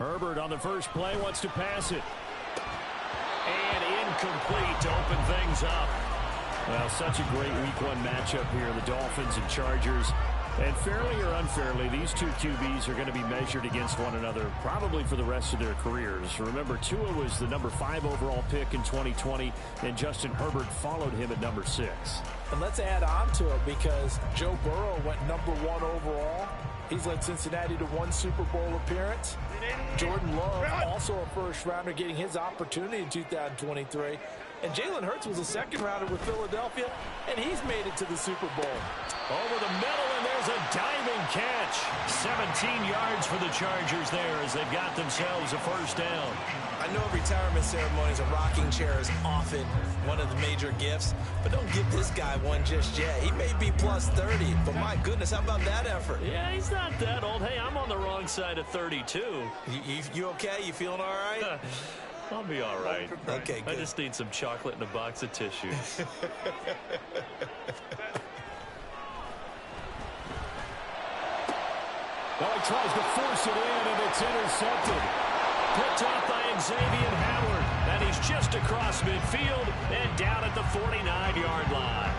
Herbert on the first play wants to pass it. And incomplete to open things up. Well, such a great Week 1 matchup here, the Dolphins and Chargers. And fairly or unfairly, these two QBs are going to be measured against one another probably for the rest of their careers. Remember, Tua was the number 5 overall pick in 2020, and Justin Herbert followed him at number 6. And let's add on to it because Joe Burrow went number 1 overall. He's led Cincinnati to 1 Super Bowl appearance. Jordan Love, also a first-rounder, getting his opportunity in 2023. And Jalen Hurts was a second-rounder with Philadelphia, and he's made it to the Super Bowl. Over the middle, and there's a diving catch. 17 yards for the Chargers there as they've got themselves a first down. I know retirement ceremonies, a rocking chair is often one of the major gifts, but don't give this guy one just yet. He may be plus 30, but my goodness, how about that effort? Yeah, he's not that old. Hey, I'm on the wrong side of 32. You okay? You feeling all right? I'll be all right. Okay, good. I just need some chocolate and a box of tissues. Well, he tries to force it in, and it's intercepted. Picked off by Xavier Howard. And he's just across midfield and down at the 49-yard line.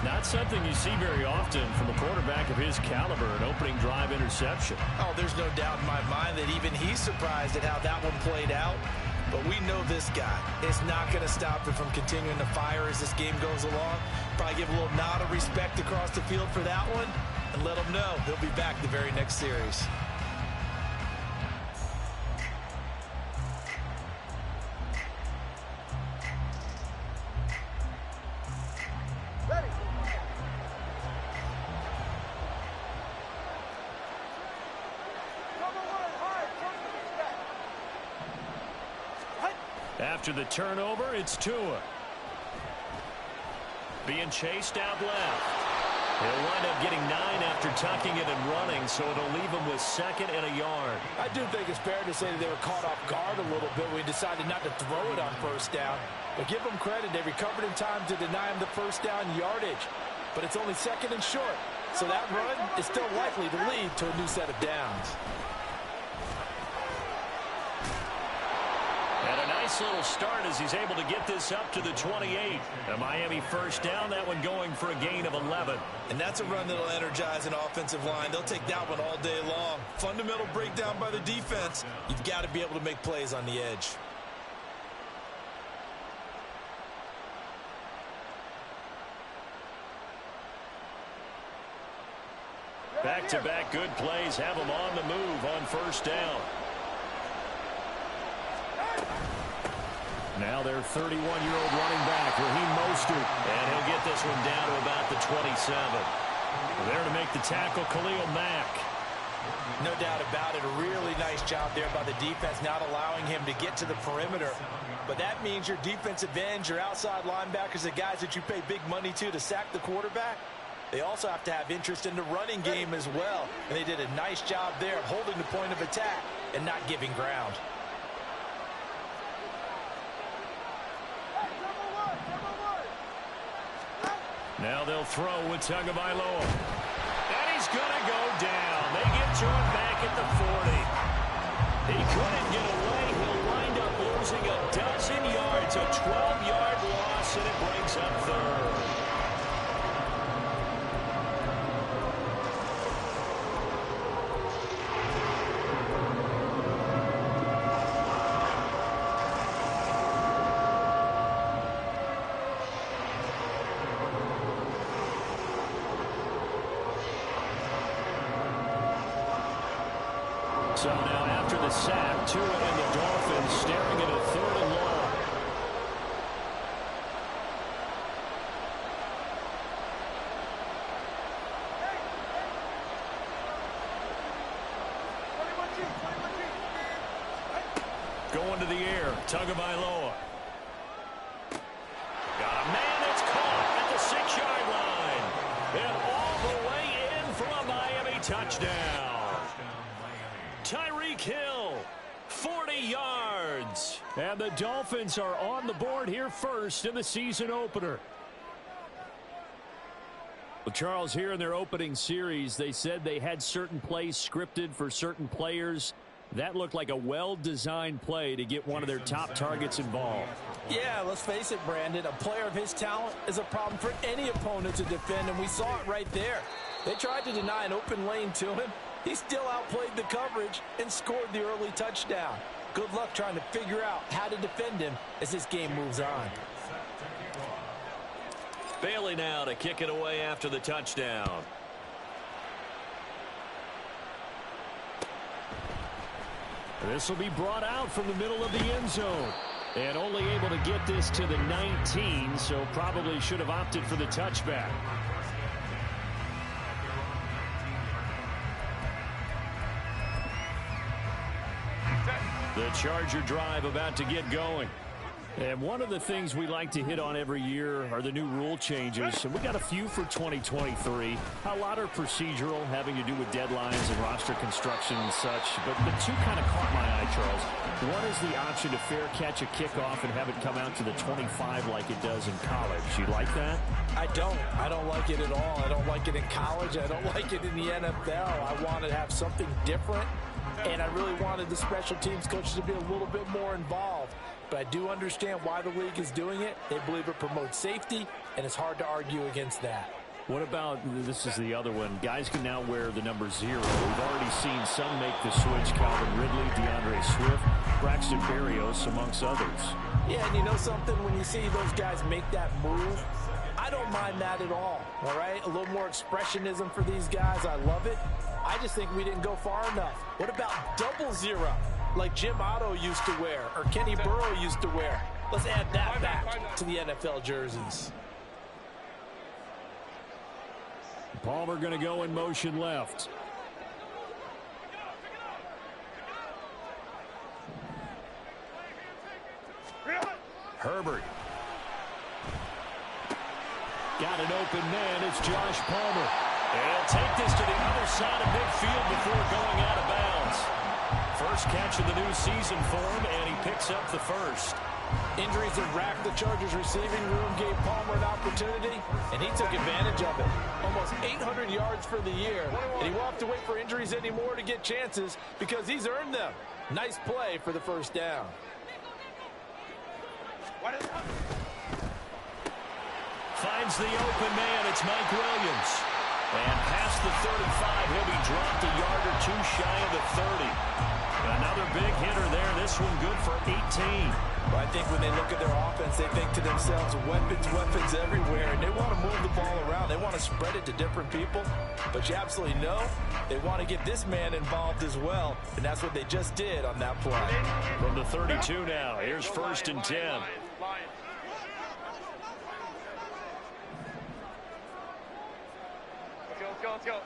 Not something you see very often from a quarterback of his caliber, an opening drive interception. Oh, there's no doubt in my mind that even he's surprised at how that one played out. But we know this guy is not going to stop him from continuing to fire as this game goes along. Probably give a little nod of respect across the field for that one and let him know he'll be back the very next series. After the turnover, it's Tua. Being chased out left. He'll wind up getting 9 after tucking it and running, so it'll leave him with 2nd and a yard. I do think it's fair to say that they were caught off guard a little bit when we decided not to throw it on first down. But give them credit. They recovered in time to deny him the first down yardage. But it's only 2nd and short. So that run is still likely to lead to a new set of downs. And a nice little start as he's able to get this up to the 28. A Miami first down, that one going for a gain of 11. And that's a run that'll energize an offensive line. They'll take that one all day long. Fundamental breakdown by the defense. You've got to be able to make plays on the edge. Back-to-back good plays have him on the move on first down. Now their 31-year-old running back, Raheem Mostert. And he'll get this one down to about the 27. There to make the tackle, Khalil Mack. No doubt about it. A really nice job there by the defense, not allowing him to get to the perimeter. But that means your defensive ends, your outside linebackers, the guys that you pay big money to sack the quarterback, they also have to have interest in the running game as well. And they did a nice job there of holding the point of attack and not giving ground. Now they'll throw with Tagovailoa. And he's going to go down. They get to him back at the 40. He couldn't get away. He'll wind up losing a dozen yards, a 12-yard loss, and it brings up 3rd. So now after the sack, Tua and the Dolphins staring at a 3rd and long. Going to the air, Tagovailoa. Got a man that's caught at the 6-yard line. And all the way in for a Miami touchdown. Tyreek Hill, 40 yards. And the Dolphins are on the board here first in the season opener. Well, Charles, here in their opening series, they said they had certain plays scripted for certain players. That looked like a well-designed play to get one of their top targets involved. Yeah, let's face it, Brandon. A player of his talent is a problem for any opponent to defend, and we saw it right there. They tried to deny an open lane to him. He still outplayed the coverage and scored the early touchdown. Good luck trying to figure out how to defend him as this game moves on. Bailey now to kick it away after the touchdown. This will be brought out from the middle of the end zone. And only able to get this to the 19, so probably should have opted for the touchback. The Charger drive about to get going. And one of the things we like to hit on every year are the new rule changes. And we got a few for 2023. A lot are procedural, having to do with deadlines and roster construction and such. But the two kind of caught my eye, Charles. One is the option to fair catch a kickoff and have it come out to the 25 like it does in college. You like that? I don't like it at all. I don't like it in college. I don't like it in the NFL. I want to have something different. And I really wanted the special teams coaches to be a little bit more involved. But I do understand why the league is doing it. They believe it promotes safety, and it's hard to argue against that. What about, this is the other one, guys can now wear the number 0. We've already seen some make the switch, Calvin Ridley, DeAndre Swift, Braxton Berrios, amongst others. Yeah, and you know something? When you see those guys make that move, I don't mind that at all right? A little more expressionism for these guys. I love it. I just think we didn't go far enough. What about 00, like Jim Otto used to wear or Kenny Burrow used to wear? Let's add that back to the NFL jerseys. Palmer going to go in motion left. Herbert. Got an open man. It's Josh Palmer. And he'll take this to the other side of midfield before going out of bounds. First catch of the new season for him, and he picks up the first. Injuries have racked the Chargers receiving room, gave Palmer an opportunity, and he took advantage of it. Almost 800 yards for the year, and he won't have to wait for injuries anymore to get chances because he's earned them. Nice play for the first down. Finds the open man. It's Mike Williams. And past the 35, he'll be dropped a yard or two shy of the 30. Another big hitter there. This one good for 18. Well, I think when they look at their offense, they think to themselves, weapons everywhere, and they want to move the ball around. They want to spread it to different people. But you absolutely know they want to get this man involved as well, and that's what they just did on that play. From the 32 now, here's 1st and 10. Let's go.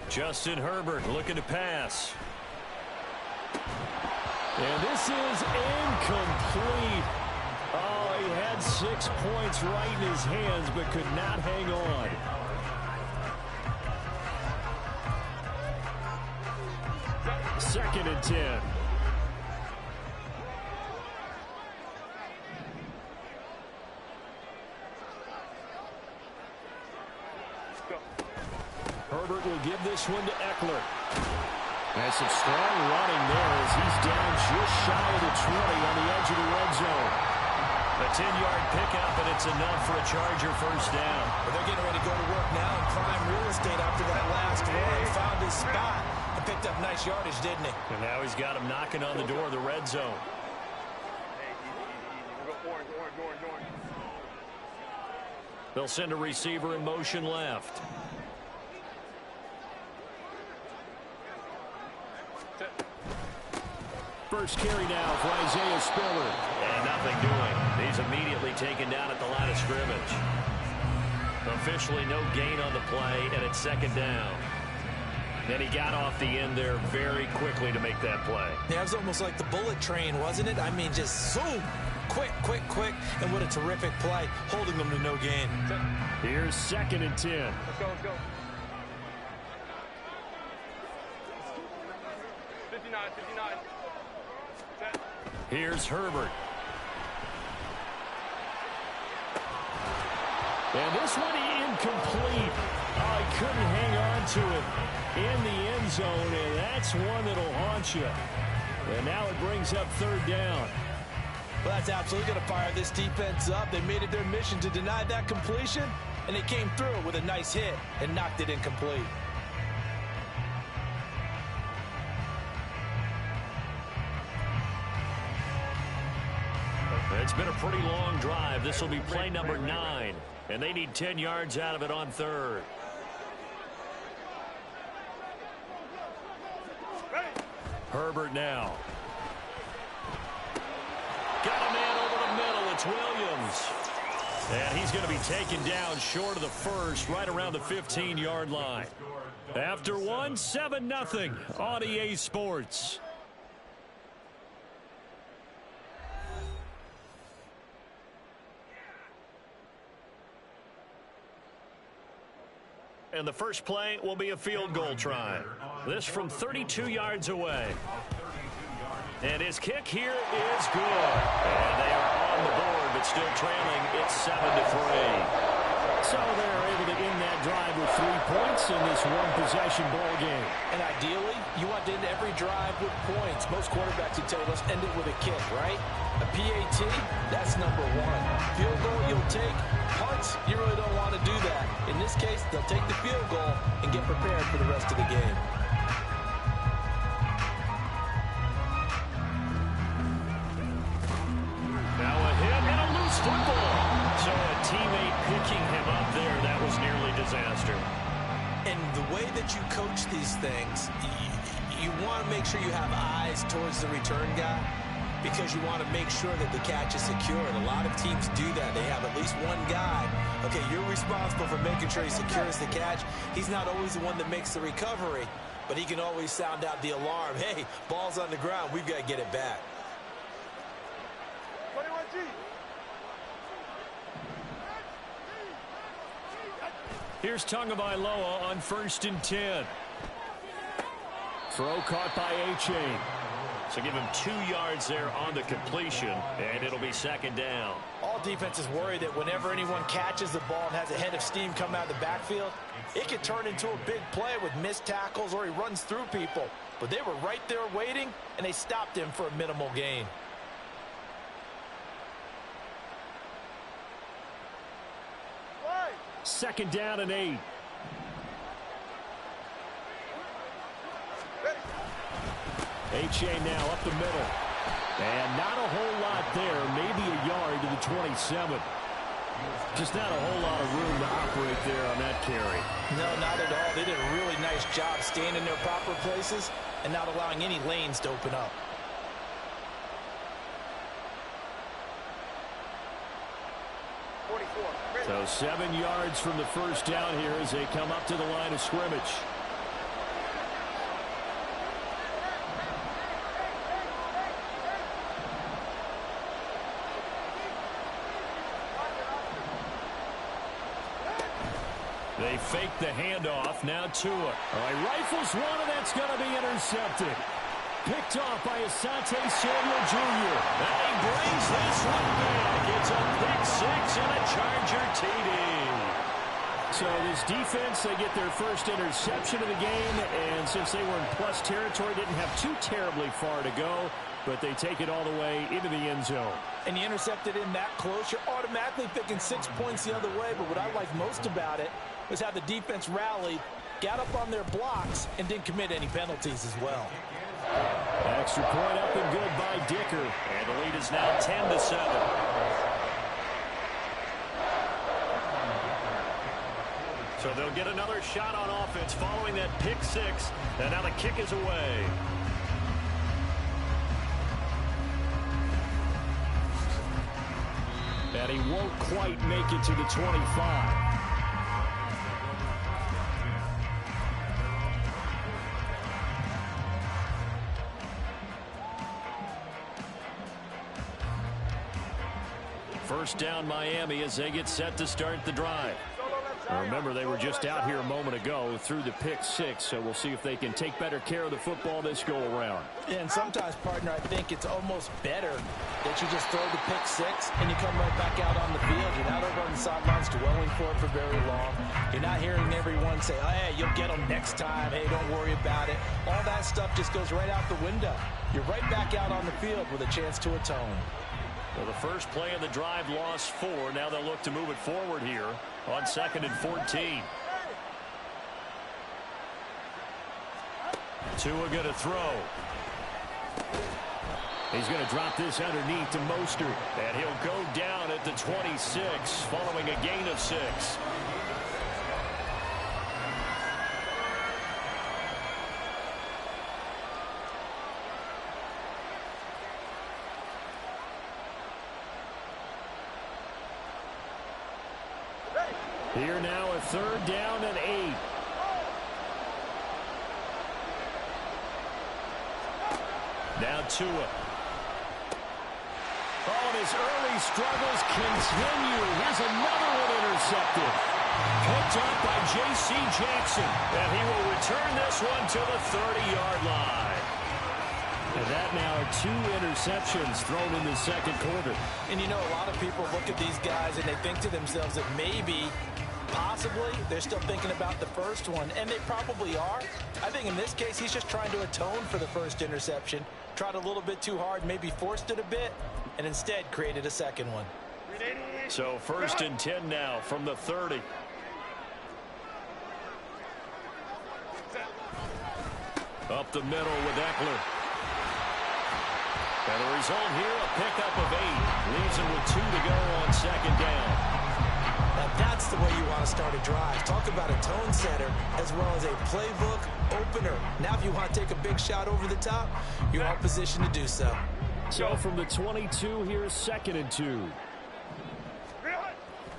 Justin Herbert looking to pass. And this is incomplete. Oh, he had 6 points right in his hands, but could not hang on. Second and 10. Herbert will give this one to Eckler. That's some strong running there as he's down just shy of the 20 on the edge of the red zone. A 10-yard pickup, and it's enough for a Charger first down. Well, they're getting ready to go to work now and prime real estate after that last run. Found his spot and picked up nice yardage, didn't he? And now he's got him knocking on the door of the red zone. They'll send a receiver in motion left. First carry now for Isaiah Spiller. And nothing doing. He's immediately taken down at the line of scrimmage. Officially no gain on the play, and it's 2nd down. Then he got off the end there very quickly to make that play. Yeah, it was almost like the bullet train, wasn't it? I mean, just zoom. Quick. And what a terrific play, holding them to no gain. Here's 2nd and 10. Let's go. 59. Here's Herbert. And this one incomplete. Oh, quite couldn't hang on to it in the end zone, and that's one that'll haunt you. And now it brings up third down. Well, that's absolutely going to fire this defense up. They made it their mission to deny that completion, and they came through with a nice hit and knocked it incomplete. It's been a pretty long drive. This will be play number 9, and they need 10 yards out of it on third. Herbert now. Got a man over the middle. It's Williams. And he's going to be taken down short of the first, right around the 15-yard line. After one, 7-0 on EA Sports. And the first play will be a field goal try. This from 32 yards away. And his kick here is good. And they are on the board, but still trailing. It's 7-3. So they're able to end that drive with 3 points in this one-possession ball game. And ideally, you want to end every drive with points. Most quarterbacks would tell you, let's end it with a kick, right? A PAT, that's number 1. Field goal, you'll take. Punts, you really don't want to do that. In this case, they'll take the field goal and get prepared for the rest of the game. Now a hit and a loose football. So a teammate picking him up there, that was nearly disaster. And the way that you coach these things, you want to make sure you have eyes towards the return guy because you want to make sure that the catch is secured. A lot of teams do that. They have at least one guy. Okay, you're responsible for making sure he secures the catch. He's not always the one that makes the recovery, but he can always sound out the alarm. Hey, ball's on the ground. We've got to get it back. Here's Tagovailoa on 1st and 10. Throw caught by A-Chain. So give him 2 yards there on the completion, and it'll be 2nd down. All defenses worry that whenever anyone catches the ball and has a head of steam come out of the backfield, it could turn into a big play with missed tackles or he runs through people. But they were right there waiting, and they stopped him for a minimal gain. Second down and 8. A-Chain now up the middle. And not a whole lot there. Maybe a yard to the 27. Just not a whole lot of room to operate there on that carry. No, not at all. They did a really nice job staying in their proper places and not allowing any lanes to open up. So 7 yards from the first down here as they come up to the line of scrimmage. They fake the handoff. Now Tua. All right, rifles one, and that's going to be intercepted. Picked off by Asante Samuel Jr. And he brings this one back. It's a pick six and a Charger TD. So this defense, they get their first interception of the game, and since they were in plus territory, didn't have too terribly far to go, but they take it all the way into the end zone. And you intercepted in that close, you're automatically picking 6 points the other way, but what I like most about it was how the defense rallied, got up on their blocks, and didn't commit any penalties as well. Extra point up and good by Dicker. And the lead is now 10-7. So they'll get another shot on offense following that pick six. And now the kick is away. And he won't quite make it to the 25. First down Miami as they get set to start the drive. Remember, they were just out here a moment ago through the pick six, so we'll see if they can take better care of the football this go-around. And sometimes, partner, I think it's almost better that you just throw the pick six and you come right back out on the field. You're not over on the sidelines dwelling for it for very long. You're not hearing everyone say, oh, hey, you'll get them next time. Hey, don't worry about it. All that stuff just goes right out the window. You're right back out on the field with a chance to atone. Well, the first play of the drive lost 4. Now they'll look to move it forward here on 2nd and 14. Tua going to throw. He's going to drop this underneath to Mostert. And he'll go down at the 26 following a gain of 6. Here now a 3rd down and 8. Now Tua. Oh, and his early struggles continue. Here's another one intercepted. Picked up by J.C. Jackson. And he will return this one to the 30-yard line. And that now are 2 interceptions thrown in the second quarter. And you know, a lot of people look at these guys and they think to themselves that maybe, possibly, they're still thinking about the first one. And they probably are. I think in this case, he's just trying to atone for the first interception. Tried a little bit too hard, maybe forced it a bit, and instead created a second one. So 1st and 10 now from the 30. Up the middle with Eckler. And the result here, a pickup of 8. Leaves him with 2 to go on 2nd down. Now that's the way you want to start a drive. Talk about a tone setter as well as a playbook opener. Now if you want to take a big shot over the top, you're in position to do so. So from the 22, here's 2nd and 2.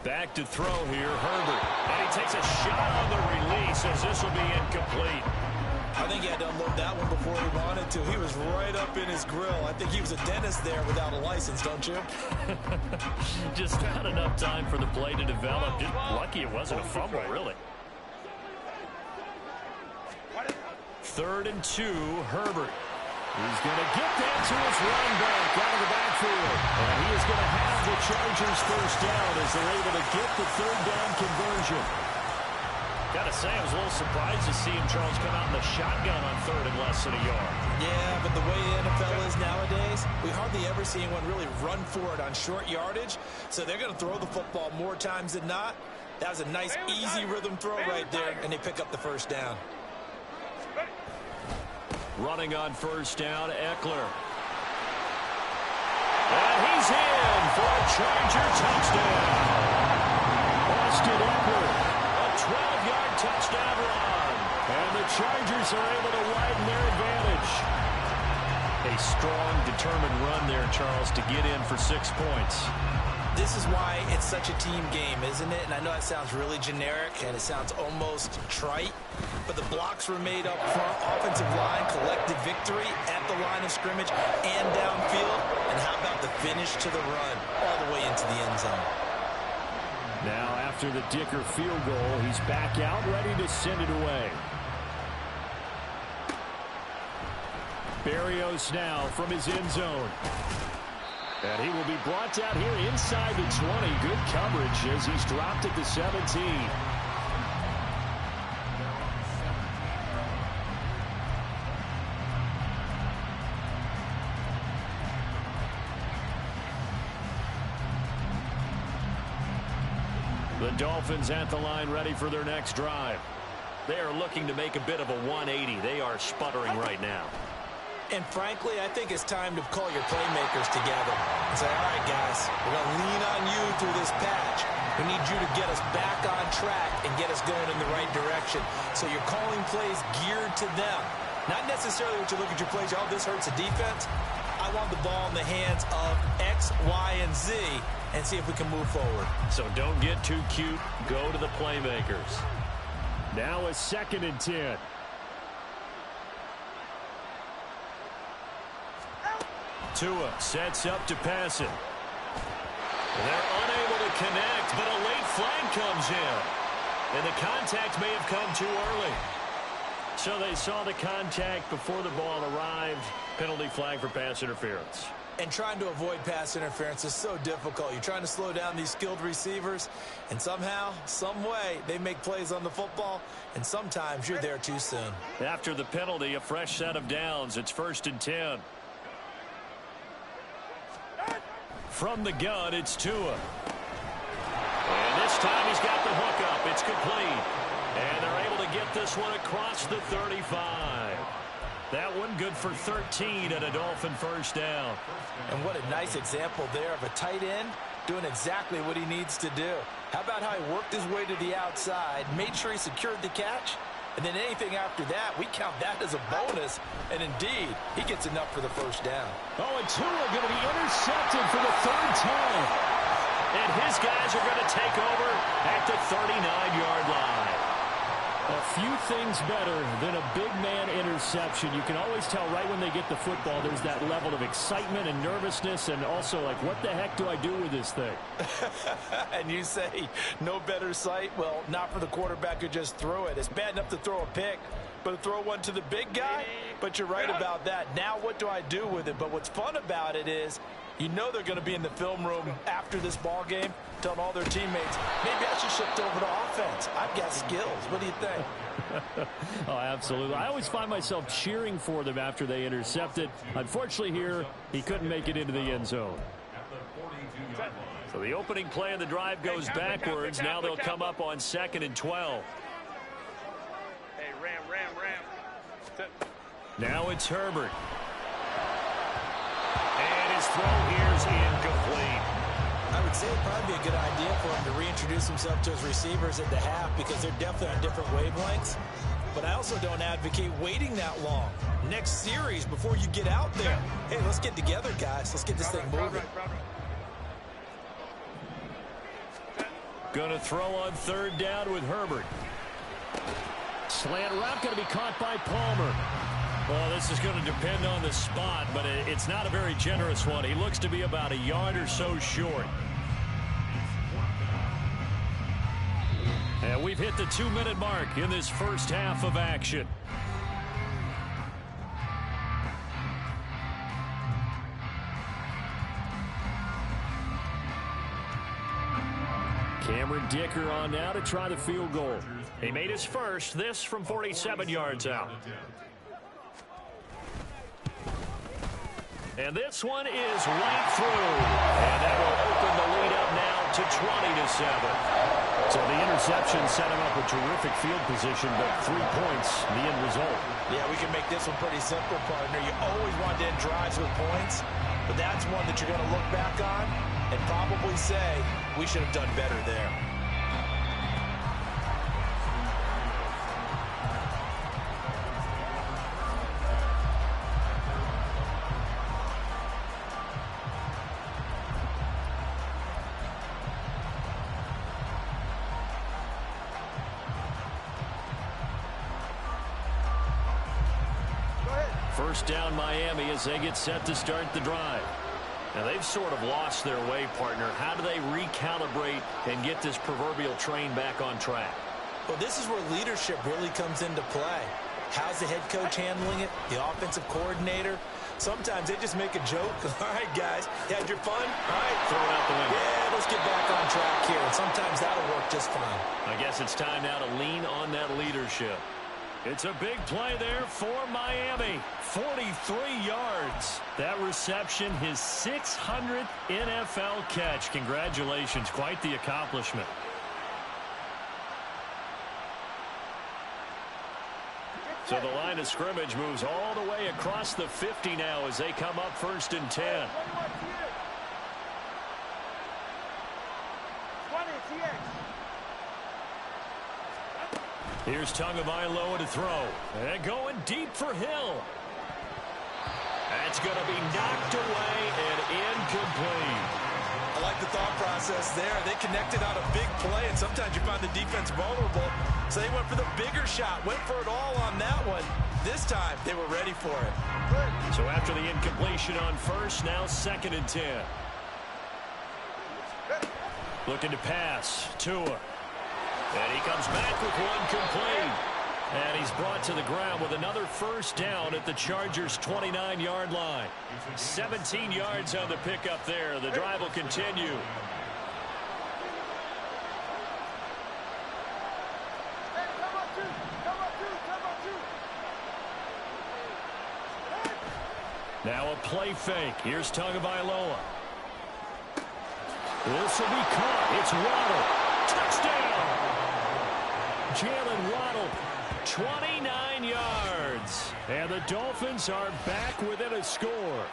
Back to throw here, Herbert. And he takes a shot on the release as this will be incomplete. I think he had to unload that one before he wanted to. He was right up in his grill. I think he was a dentist there without a license, don't you? Just not enough time for the play to develop. Just lucky it wasn't a fumble, really. 3rd and 2, Herbert. He's going to get that to his running back out of the backfield. And he is going to have the Chargers first down as they're able to get the 3rd down conversion. Got to say, I was a little surprised to see him, Charles, come out in the shotgun on 3rd and less than a yard. Yeah, but the way the NFL is nowadays, we hardly ever see anyone really run for it on short yardage. So they're going to throw the football more times than not. That was a nice, easy rhythm throw right there, and they pick up the first down. Running on 1st down, Eckler. And he's in for a Charger touchdown. Austin Eckler. 12-yard touchdown run. And the Chargers are able to widen their advantage. A strong, determined run there, Charles, to get in for 6 points. This is why it's such a team game, isn't it? And I know that sounds really generic and it sounds almost trite, but the blocks were made up front. Offensive line collected victory at the line of scrimmage and downfield. And how about the finish to the run all the way into the end zone? Now, after the Dicker field goal, he's back out, ready to send it away. Berrios now from his end zone. And he will be brought down here inside the 20. Good coverage as he's dropped at the 17. The Dolphins at the line, ready for their next drive. They are looking to make a bit of a 180. They are sputtering right now. And frankly, I think it's time to call your playmakers together and say, all right, guys, we're going to lean on you through this patch. We need you to get us back on track and get us going in the right direction. So you're calling plays geared to them. Not necessarily what you look at your plays, oh, this hurts the defense. I want the ball in the hands of X, Y, and Z and see if we can move forward. So don't get too cute. Go to the playmakers. Now a 2nd and 10. Tua sets up to pass it. They're unable to connect, but a late flag comes in. And the contact may have come too early. So they saw the contact before the ball arrived. Penalty flag for pass interference. And trying to avoid pass interference is so difficult. You're trying to slow down these skilled receivers, and somehow, some way, they make plays on the football, and sometimes you're there too soon. After the penalty, a fresh set of downs. It's 1st and 10. From the gun, it's Tua. And this time he's got the hook up. It's complete. And they're able to get this one across the 35. That one good for 13 and a Dolphin first down. And what a nice example there of a tight end doing exactly what he needs to do. How about how he worked his way to the outside, made sure he secured the catch, and then anything after that, we count that as a bonus. And indeed, he gets enough for the first down. Oh, and Tua going to be intercepted for the 3rd time. And his guys are going to take over at the 39-yard line. A few things better than a big man interception. You can always tell right when they get the football, there's that level of excitement and nervousness, and also like, what the heck do I do with this thing? And you say, no better sight? Well, not for the quarterback who just threw it. It's bad enough to throw a pick, but to throw one to the big guy? But you're right about that. Now what do I do with it? But what's fun about it is, you know they're going to be in the film room after this ball game telling all their teammates, maybe I should shift over to offense. I've got skills. What do you think? Oh, absolutely. I always find myself cheering for them after they intercept it. Unfortunately here, he couldn't make it into the end zone. So the opening play of the drive goes backwards. Now they'll come up on 2nd and 12. Hey, ram. Now it's Herbert. And his throw here is incomplete. I would say it'd probably be a good idea for him to reintroduce himself to his receivers at the half because they're definitely on different wavelengths. But I also don't advocate waiting that long. Next series before you get out there. Hey, let's get together, guys. Let's get this thing moving. Going to throw on 3rd down with Herbert. Slant route going to be caught by Palmer. Well, this is going to depend on the spot, but it's not a very generous one. He looks to be about a yard or so short. And we've hit the 2-minute mark in this first half of action. Cameron Dicker on now to try the field goal. He made his first, this from 47 yards out. And this one is right through. And that will open the lead up now to 20-7. So the interception set him up a terrific field position, but 3 points, the end result. Yeah, we can make this one pretty simple, partner. You always want to end drives with points, but that's one that you're going to look back on and probably say, we should have done better there. First down Miami as they get set to start the drive. Now they've sort of lost their way, partner. How do they recalibrate and get this proverbial train back on track? Well, this is where leadership really comes into play. How's the head coach handling it? The offensive coordinator? Sometimes they just make a joke. All right, guys, you had your fun? All right. Throw it out the window. Yeah, let's get back on track here. And sometimes that'll work just fine. I guess it's time now to lean on that leadership. It's a big play there for Miami. 43 yards. That reception, his 600th NFL catch. Congratulations. Quite the accomplishment. So the line of scrimmage moves all the way across the 50 now as they come up 1st and 10. Here's Tagovailoa to throw. And going deep for Hill. That's going to be knocked away and incomplete. I like the thought process there. They connected on a big play, and sometimes you find the defense vulnerable. So they went for the bigger shot, went for it all on that one. This time, they were ready for it. So after the incompletion on first, now 2nd and 10. Looking to pass. Tua. And he comes back with one complete. And he's brought to the ground with another first down at the Chargers' 29-yard line. 17 yards on the pickup there. The drive will continue. Now a play fake. Here's Tagovailoa. This will be caught. It's Waddle. Touchdown. Jalen Waddle, 29 yards. And the Dolphins are back within a score.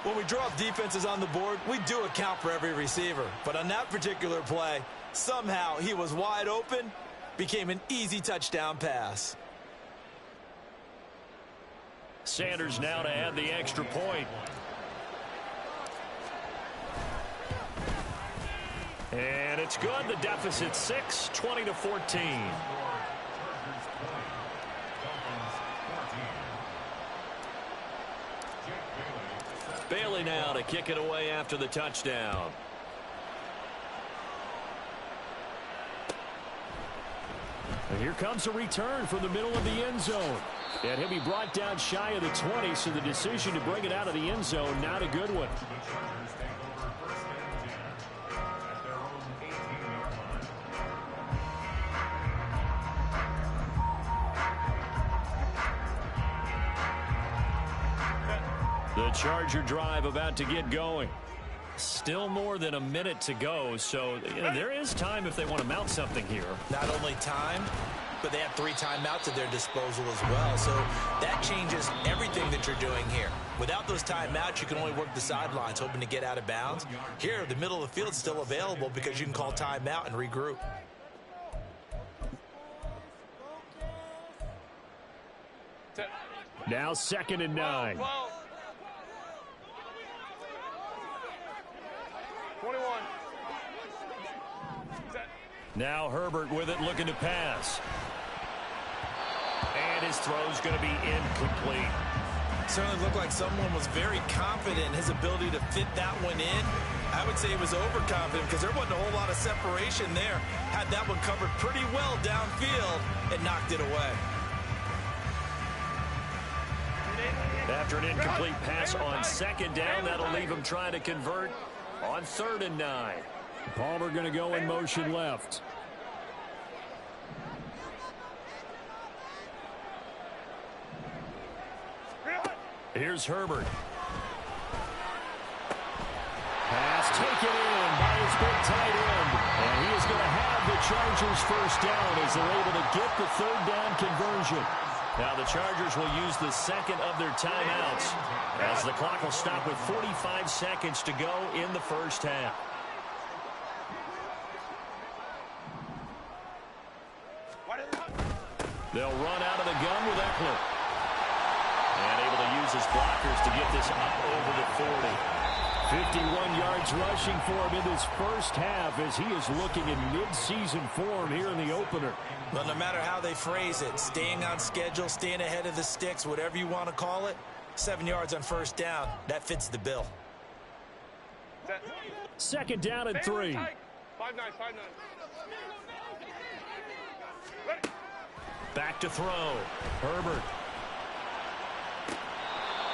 When we draw up defenses on the board, we do account for every receiver. But on that particular play, somehow he was wide open, became an easy touchdown pass. Sanders now to add the extra point. And it's good. The deficit 6, 20-14. Bailey now to kick it away after the touchdown. And here comes a return from the middle of the end zone. And he'll be brought down shy of the 20, so the decision to bring it out of the end zone, not a good one. The Charger drive about to get going. Still more than a minute to go, so there is time if they want to mount something here. Not only time, but they have 3 timeouts at their disposal as well. So that changes everything that you're doing here. Without those timeouts, you can only work the sidelines, hoping to get out of bounds. Here, the middle of the field is still available because you can call timeout and regroup. Now 2nd and 9. 21. Now Herbert with it, looking to pass. And his throw's going to be incomplete. Certainly looked like someone was very confident in his ability to fit that one in. I would say he was overconfident because there wasn't a whole lot of separation there. Had that one covered pretty well downfield and knocked it away. After an incomplete pass on 2nd down, that'll leave him trying to convert on 3rd and 9. Palmer going to go in motion left. Here's Herbert. Pass taken in by his big tight end. And he is going to have the Chargers first down as they're able to get the 3rd down conversion. Now the Chargers will use the 2nd of their timeouts as the clock will stop with 45 seconds to go in the first half. They'll run out of the gun with Eckler. And able to use his blockers to get this up over the 40. 51 yards rushing for him in this first half as he is looking in mid-season form here in the opener. Well, no matter how they phrase it, staying on schedule, staying ahead of the sticks, whatever you want to call it, 7 yards on first down, that fits the bill. 2nd down and 3. 5-9, 5-9. Back to throw. Herbert.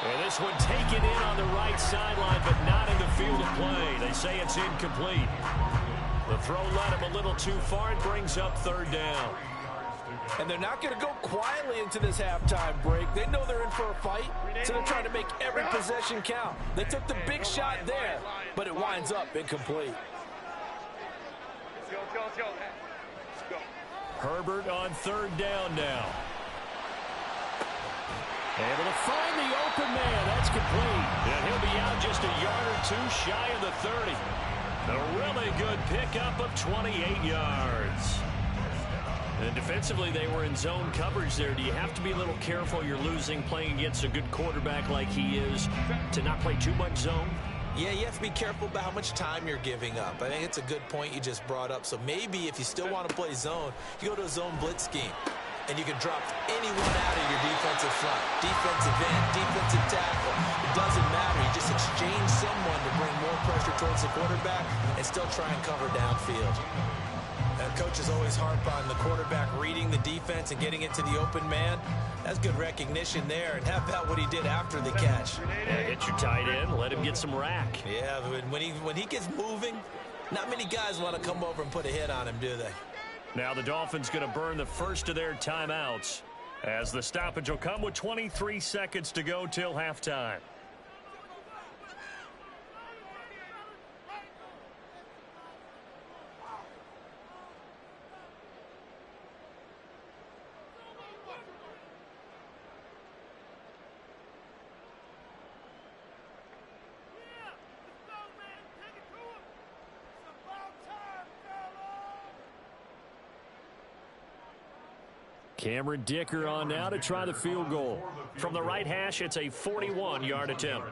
And this one taken in on the right sideline, but not in the field of play. They say it's incomplete. The throw led him a little too far. It brings up 3rd down. And they're not going to go quietly into this halftime break. They know they're in for a fight, so they're trying to make every possession count. They took the big shot there, but it winds up incomplete. Let's go. Herbert on 3rd down now. Able to find the open man. That's complete. And he'll be out just a yard or 2 shy of the 30. A really good pickup of 28 yards. And defensively, they were in zone coverage there. Do you have to be a little careful? You're losing playing against a good quarterback like he is to not play too much zone? Yeah, you have to be careful about how much time you're giving up. I think it's a good point you just brought up. So maybe if you still want to play zone, you go to a zone blitz scheme. And you can drop anyone out of your defensive front. Defensive end, defensive tackle. It doesn't matter. You just exchange someone to bring more pressure towards the quarterback and still try and cover downfield. Coaches always harp on the quarterback reading the defense and getting it to the open man. That's good recognition there. And how about what he did after the catch? Yeah, hit your tight end, let him get some rack. Yeah, when he gets moving, not many guys want to come over and put a hit on him, do they? Now the Dolphins going to burn the first of their timeouts as the stoppage will come with 23 seconds to go till halftime. Cameron Dicker on now to try the field goal. From the right hash, it's a 41-yard attempt.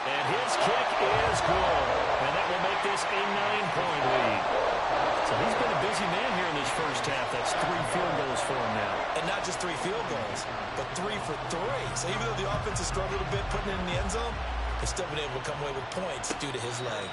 And his kick is good. And that will make this a 9-point lead. So he's been a busy man here in this first half. That's 3 field goals for him now. And not just 3 field goals, but 3 for 3. So even though the offense has struggled a bit putting it in the end zone, they've still been able to come away with points due to his leg.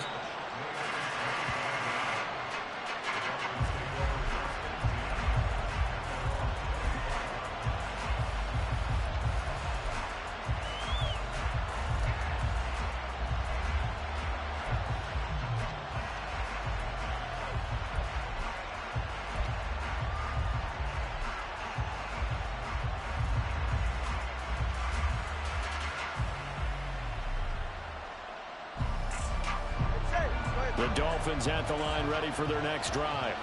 The Dolphins at the line ready for their next drive.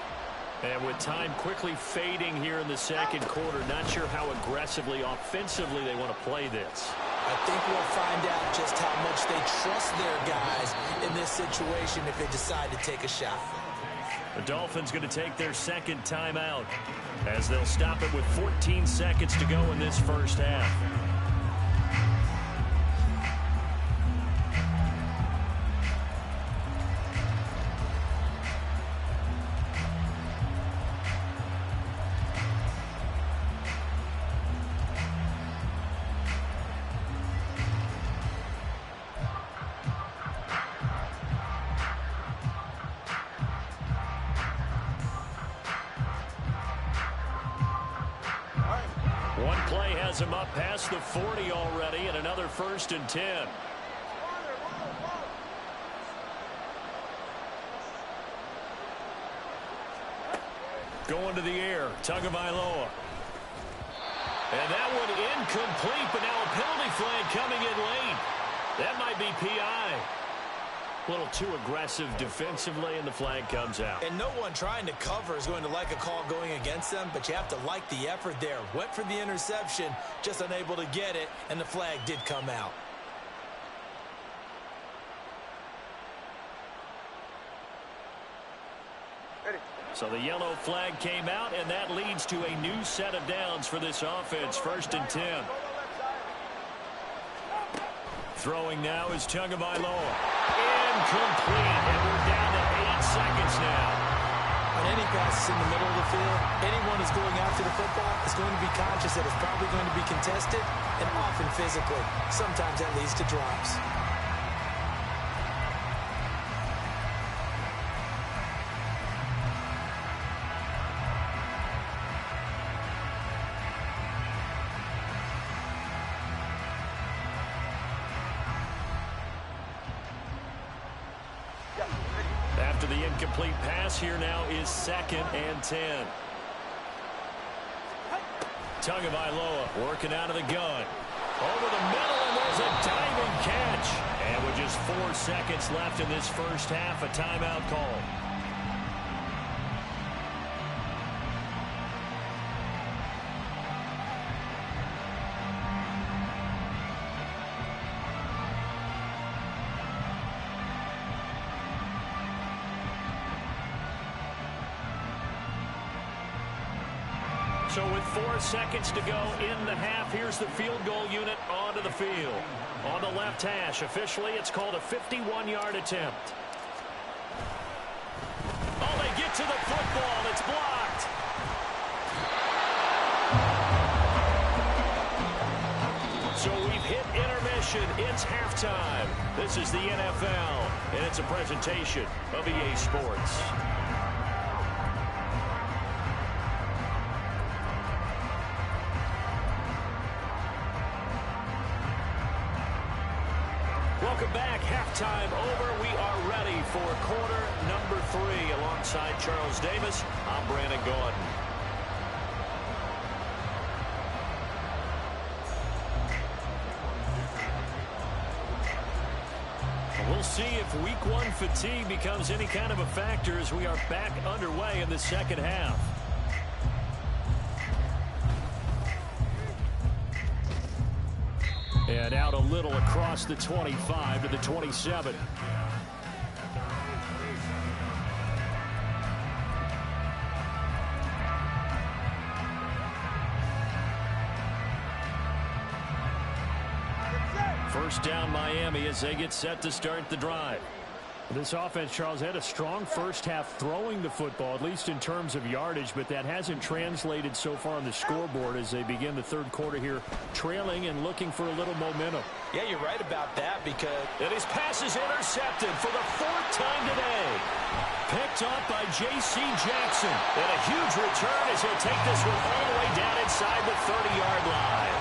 And with time quickly fading here in the second quarter, not sure how aggressively, offensively they want to play this. I think we'll find out just how much they trust their guys in this situation if they decide to take a shot. The Dolphins going to take their second timeout as they'll stop it with 14 seconds to go in this first half. One play has him up past the 40 already, and another 1st and 10. Going to the air, Tagovailoa. And that one incomplete, but now a penalty flag coming in late. That might be PI. A little too aggressive defensively, and the flag comes out. And no one trying to cover is going to like a call going against them, but you have to like the effort there. Went for the interception, just unable to get it, and the flag did come out. So the yellow flag came out, and that leads to a new set of downs for this offense. 1st and 10. Throwing now is Tagovailoa. Incomplete, and we're down to 8 seconds now. On any passes in the middle of the field, anyone who's going after the football is going to be conscious that it's probably going to be contested, and often physically. Sometimes that leads to drops. After the incomplete pass, here now is 2nd and 10. Tagovailoa working out of the gun. Over the middle, and there's a diving catch. And with just 4 seconds left in this first half, a timeout call. So with 4 seconds to go in the half, here's the field goal unit onto the field. On the left hash, officially, it's called a 51-yard attempt. Oh, they get to the football. It's blocked. So we've hit intermission. It's halftime. This is the NFL, and it's a presentation of EA Sports. Welcome back. Halftime over. We are ready for quarter number 3. Alongside Charles Davis, I'm Brandon Gordon. We'll see if week 1 fatigue becomes any kind of a factor as we are back underway in the second half. And out a little across the 25 to the 27. First down Miami as they get set to start the drive. This offense, Charles, had a strong first half throwing the football, at least in terms of yardage, but that hasn't translated so far on the scoreboard as they begin the third quarter here, trailing and looking for a little momentum. Yeah, you're right about that because... And his pass is intercepted for the 4th time today. Picked up by J.C. Jackson. And a huge return as he'll take this one all the way down inside the 30-yard line.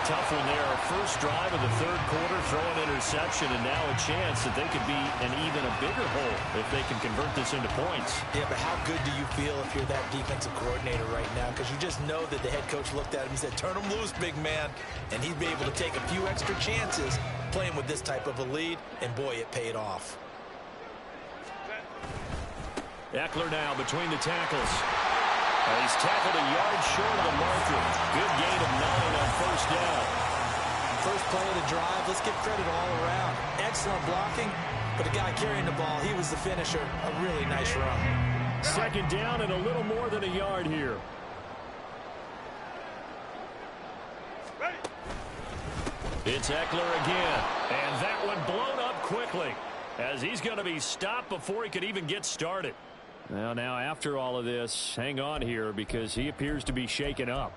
Tough one there. First drive of the third quarter, throw an interception, and now a chance that they could be an even a bigger hole if they can convert this into points. Yeah, but how good do you feel if you're that defensive coordinator right now? Because you just know that the head coach looked at him and said, turn him loose, big man. And he'd be able to take a few extra chances playing with this type of a lead, and boy, it paid off. Eckler now between the tackles. He's tackled a yard short of the marker. Good gain of 9 on first down. First play of the drive, let's give credit all around. Excellent blocking, but the guy carrying the ball, he was the finisher. A really nice run. Second down and a little more than a yard here. It's Eckler again, and that one blown up quickly as he's going to be stopped before he could even get started. Well, now after all of this, hang on here because he appears to be shaken up.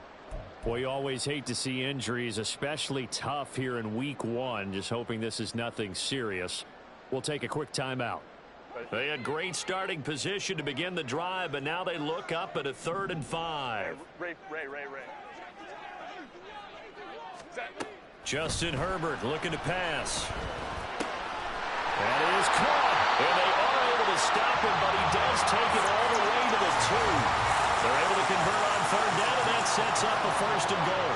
Boy, you always hate to see injuries, especially tough here in week 1. Just hoping this is nothing serious. We'll take a quick timeout. They had great starting position to begin the drive, but now they look up at a 3rd and 5. Ray. Justin Herbert looking to pass. That is caught. And they are able to stop him, but he does take it all the way to the 2. They're able to convert on 3rd down, and that sets up a 1st and goal.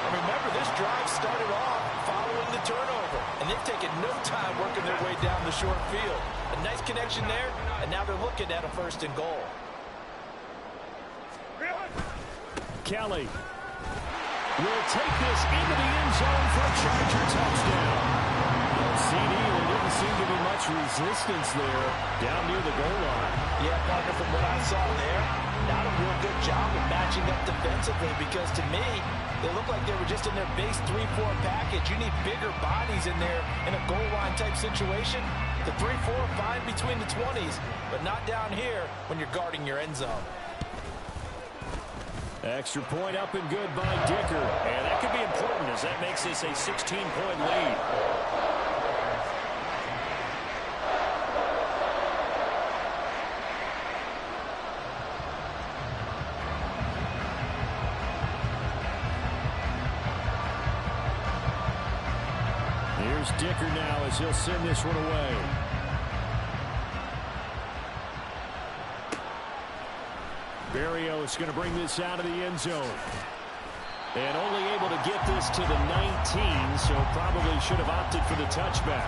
And remember, this drive started off following the turnover, and they've taken no time working their way down the short field. A nice connection there, and now they're looking at a 1st and goal. Kelly will take this into the end zone for a Charger touchdown. CD, there didn't seem to be much resistance there down near the goal line. Yeah, partner, from what I saw there, not a real good job of matching up defensively because to me, they look like they were just in their base 3-4 package. You need bigger bodies in there in a goal line type situation. The 3-4 fine between the 20s, but not down here when you're guarding your end zone. Extra point up and good by Dicker. And that could be important as that makes this a 16-point lead. Here's Dicker now as he'll send this one away. Berrios going to bring this out of the end zone. And only able to get this to the 19, so probably should have opted for the touchback.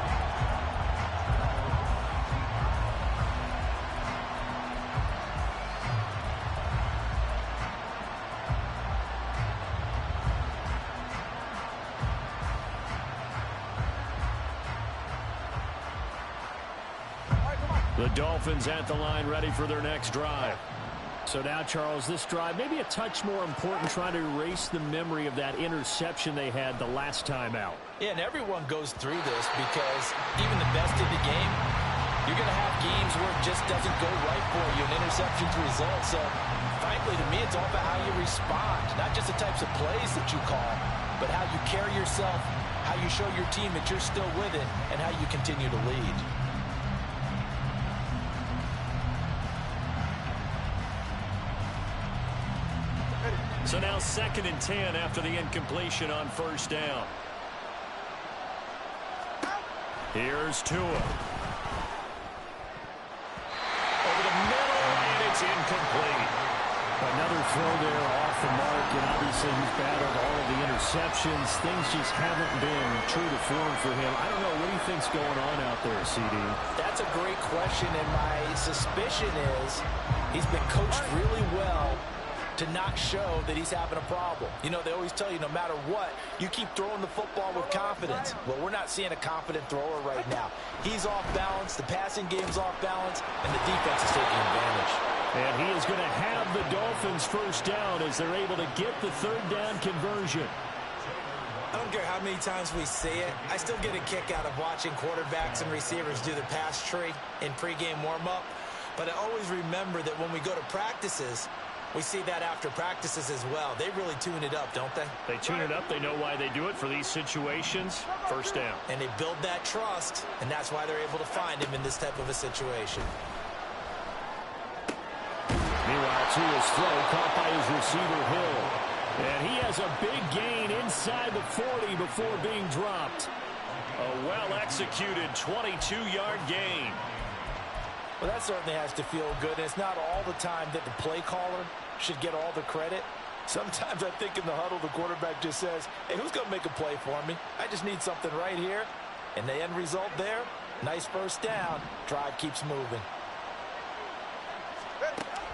The Dolphins at the line ready for their next drive. So now, Charles, this drive maybe a touch more important, trying to erase the memory of that interception they had the last time out. Yeah, and everyone goes through this because even the best in the game, you're going to have games where it just doesn't go right for you, and interceptions result. So, frankly, to me, it's all about how you respond, not just the types of plays that you call. but how you carry yourself, how you show your team that you're still with it, and how you continue to lead. So now 2nd and 10 after the incompletion on first down. Here's Tua. Over the middle, and it's incomplete. Another throw there off the mark, and obviously he's battled all of the interceptions. Things just haven't been true to form for him. I don't know. What do you think's going on out there, CD? That's a great question, and my suspicion is he's been coached really well to not show that he's having a problem. You know, they always tell you no matter what, you keep throwing the football with confidence. Well, we're not seeing a confident thrower right now. He's off balance, the passing game's off balance, and the defense is taking advantage. And he is going to have the Dolphins first down as they're able to get the 3rd down conversion. I don't care how many times we see it. I still get a kick out of watching quarterbacks and receivers do the pass tree in pregame warm-up. But I always remember that when we go to practices, we see that after practices as well. They really tune it up, don't they? They tune it up. They know why they do it for these situations. First down. And they build that trust, and that's why they're able to find him in this type of a situation. Meanwhile, Tua's throw caught by his receiver, Hill. And he has a big gain inside the 40 before being dropped. A well-executed 22-yard gain. Well, that certainly has to feel good. And it's not all the time that the play caller should get all the credit. Sometimes I think in the huddle, the quarterback just says, hey, who's going to make a play for me? I just need something right here. And the end result there, nice first down. Drive keeps moving.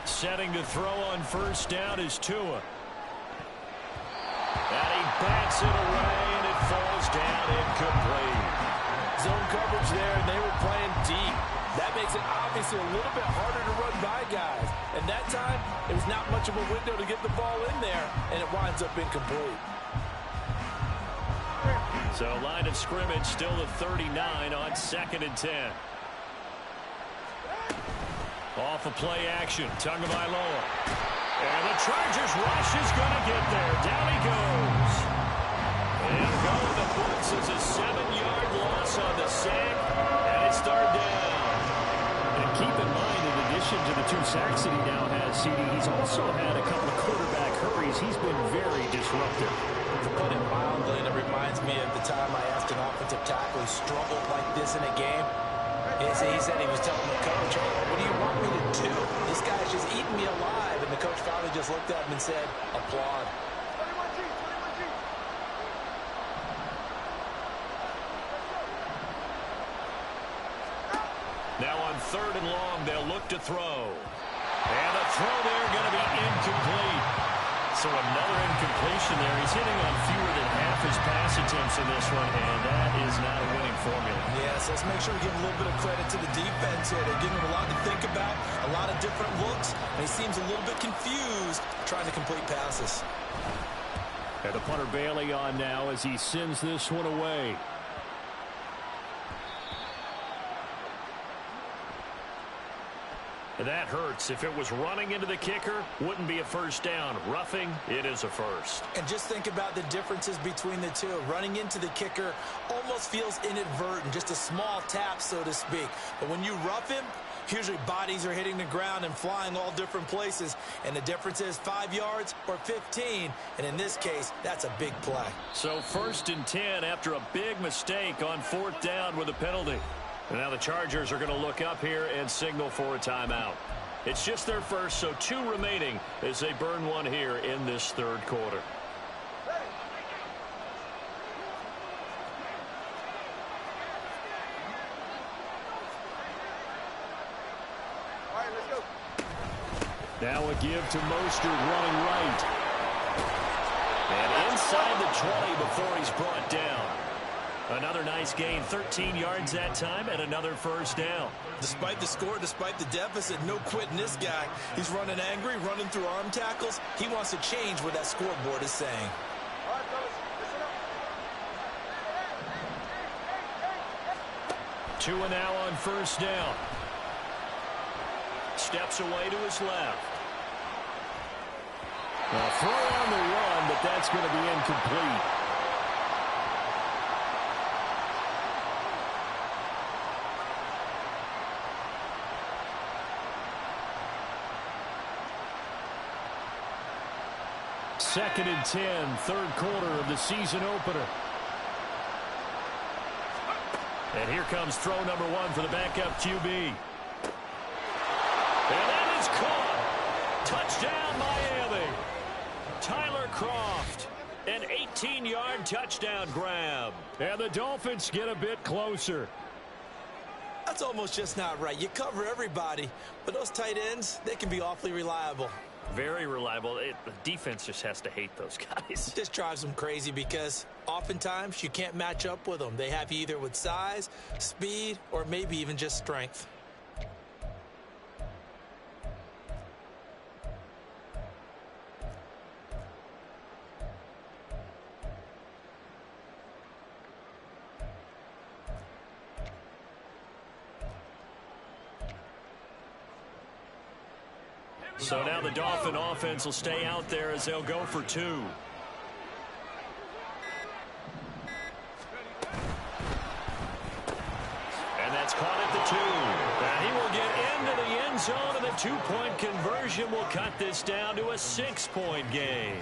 Setting to throw on first down is Tua. And he bats it away, and it falls down incomplete. Zone coverage there, and they were playing deep. That makes it obviously a little bit harder to run by guys. And that time, it was not much of a window to get the ball in there, and it winds up incomplete. So line of scrimmage still the 39 on 2nd and 10. Off of play action, Tagovailoa. And the Chargers rush is going to get there. Down he goes. And going the books is a 7-yard loss on the sack, and it's 3rd down. And keep in mind, in addition to the 2 sacks that he now has, CD, he's also had a couple of quarterback hurries. He's been very disruptive. To put it mildly, and it reminds me of the time I asked an offensive tackle who struggled like this in a game. He said he was telling the coach, hey, what do you want me to do? This guy's just eating me alive. And the coach finally just looked at him and said, applaud. Now on 3rd and long, they'll look to throw. And the throw there going to be incomplete. So another incompletion there. He's hitting on fewer than half his pass attempts in this one, and that is not a winning formula. Yes, let's make sure we give a little bit of credit to the defense here. They're giving him a lot to think about, a lot of different looks, and he seems a little bit confused trying to complete passes. And the punter Bailey on now as he sends this one away. And that hurts. If it was running into the kicker, wouldn't be a first down. Roughing, it is a first. And just think about the differences between the two. Running into the kicker almost feels inadvertent, just a small tap, so to speak. But when you rough him, usually bodies are hitting the ground and flying all different places. And the difference is 5 yards or 15. And in this case, that's a big play. So 1st and 10 after a big mistake on 4th down with a penalty. And now the Chargers are going to look up here and signal for a timeout. It's just their first, so 2 remaining as they burn one here in this 3rd quarter. Now a give to Mostert running right. And inside the 20 before he's brought down. Another nice gain, 13 yards that time, and another first down. Despite the score, despite the deficit, no quitting this guy. He's running angry, running through arm tackles. He wants to change what that scoreboard is saying. Tua now on first down. Steps away to his left. A throw on the run, but that's going to be incomplete. 2nd and 10, third quarter of the season opener. And here comes throw number 1 for the backup QB. And that is caught. Touchdown, Miami. Tyler Kroft, an 18-yard touchdown grab. And the Dolphins get a bit closer. That's almost just not right. You cover everybody, but those tight ends, they can be awfully reliable. Very reliable. The defense just has to hate those guys. It just drives them crazy because oftentimes you can't match up with them. They have you either with size, speed, or maybe even just strength. So now the Dolphin offense will stay out there as they'll go for 2. And that's caught at the 2. And he will get into the end zone, and the 2-point conversion will cut this down to a 6-point game.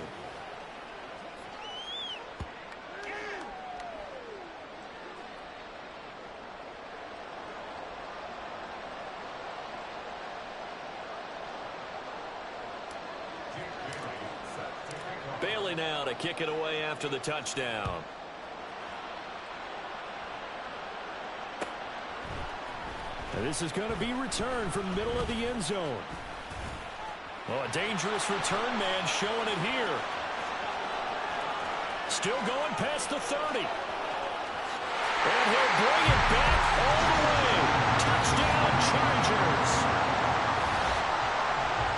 Bailey now to kick it away after the touchdown. And this is going to be returned from the middle of the end zone. Oh, a dangerous return man showing it here. Still going past the 30. And he'll bring it back all the way. Touchdown, Chargers.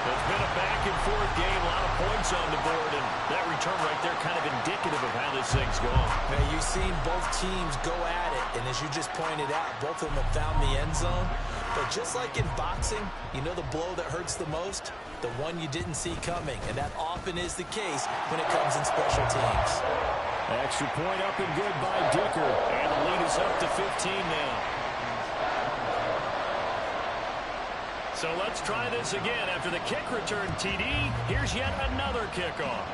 It's been a back-and-forth game, a lot of points on the board, and that return right there kind of indicative of how this thing's going. Now, you've seen both teams go at it, and as you just pointed out, both of them have found the end zone. But just like in boxing, you know the blow that hurts the most? The one you didn't see coming, and that often is the case when it comes in special teams. Extra point up and good by Dicker, and the lead is up to 15 now. So let's try this again. After the kick return, TD, here's yet another kickoff.